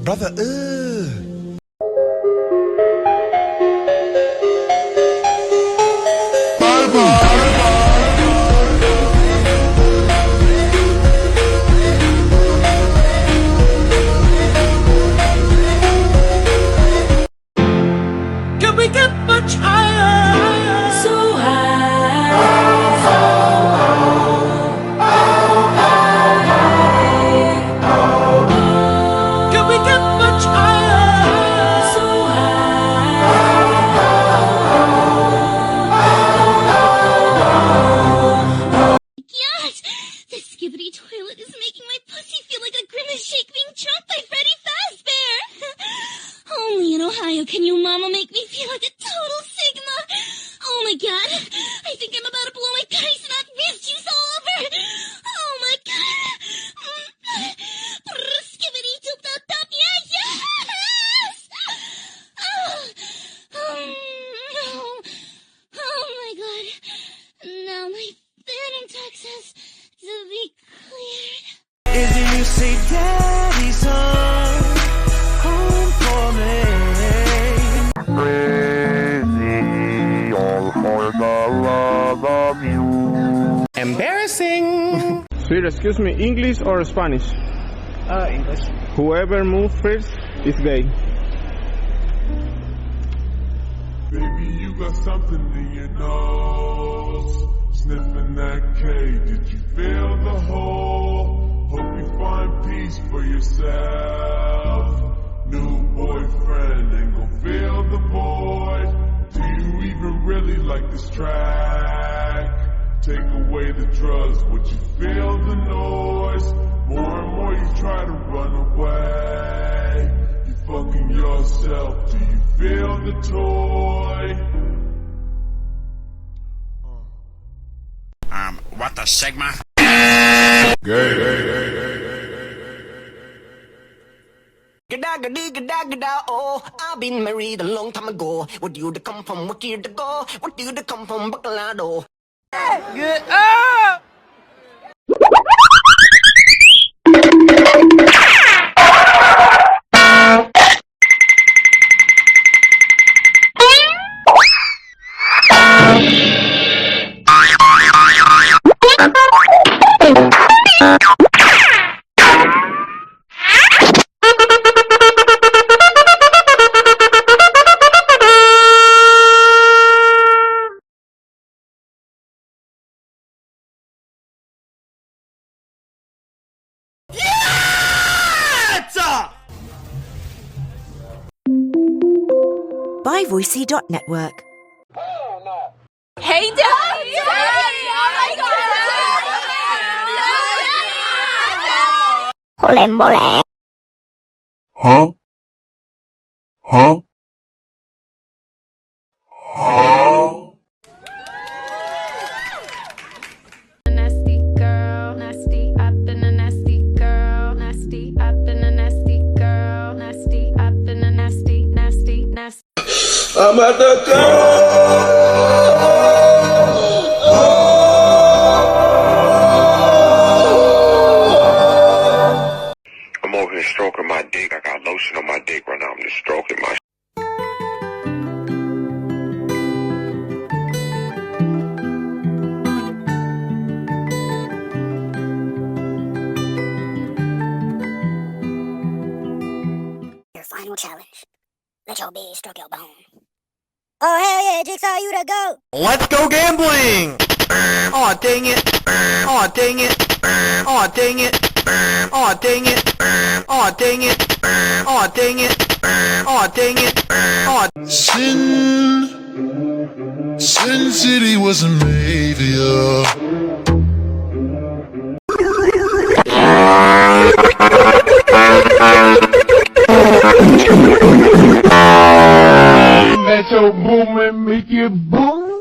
Brother, Can we get much higher? So high. Can we get much higher? So high. Gosh, this skibbity toilet is making my pussy feel like a grimace shake being chomped by Freddy Fazbear. Only in Ohio can you mama make me feel like a total Sigma. Oh my god, I think I'm about to blow my Tyson out whiz juice all over. Oh my god. Skibbity doop doop doop, yeah, yes! Oh my god. Now my phantom tax has to be cleared. Is it you say daddy's home for me? Crazy, all for the love of you. Embarrassing. Sir, excuse me, English or Spanish? English. Whoever moves first is gay. Baby, you got something in your nose. Sniffing that K, did you feel the hole? Hope you find peace for yourself. New boyfriend ain't gon' fill the void. Do you even really like this track? Take away the drugs, would you feel the noise? More and more you try to run away. You fucking yourself, do you feel the toy? What the Sigma? Gada, oh, I've been married a long time ago. What do you come from? What year to go? What do you come from? Bacalado. Get up! byvoicey.network. Hey, Daddy! Huh? Nasty girl, nasty. I've been a nasty girl, nasty. I've been a nasty girl, nasty. I've been a nasty, nasty, nasty. I'm at the I'm over here stroking my dick. I got lotion on my dick right now. I'm just stroking my Your final challenge. Let your bed stroke your bone. Oh, hell yeah, Jigsaw, you the go. Let's go gambling! Aw, dang it! Aw, dang it! Aw, dang it! Aw, dang it! Aw, dang it! Aw, dang it! Aw, dang it! Aw. Sin City wasn't made for you. Let your boom and make it boom.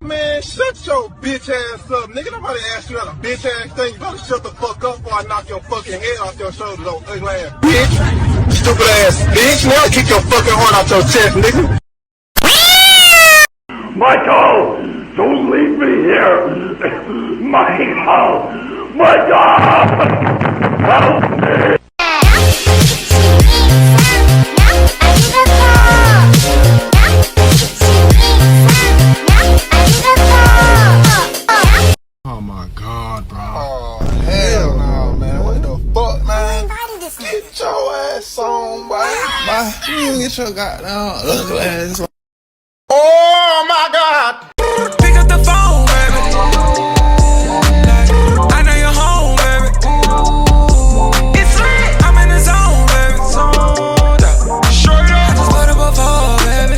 Man, shut your bitch ass up, nigga. Nobody asked you that a bitch ass thing. You better shut the fuck up before I knock your fucking head off. off your shoulders, old ugly ass bitch. Stupid ass bitch. Now kick your fucking heart out your chest, nigga. Michael, don't leave me here. Michael, Michael, help me. Oh my God, bro. Oh, hell no, man. What the fuck, man? Get your ass on, boy. You get your goddamn ugly ass on. Oh my God. Pick up the phone, baby. I know you're home, baby. It's lit. I'm in the zone, baby. Straight up. I just put up a phone, baby.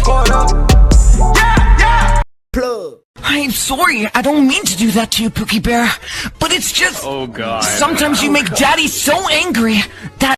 Yeah. Plug. I'm sorry, I don't mean to do that to you, Pookie Bear. But it's just... Oh, God. Sometimes you make Daddy so angry that...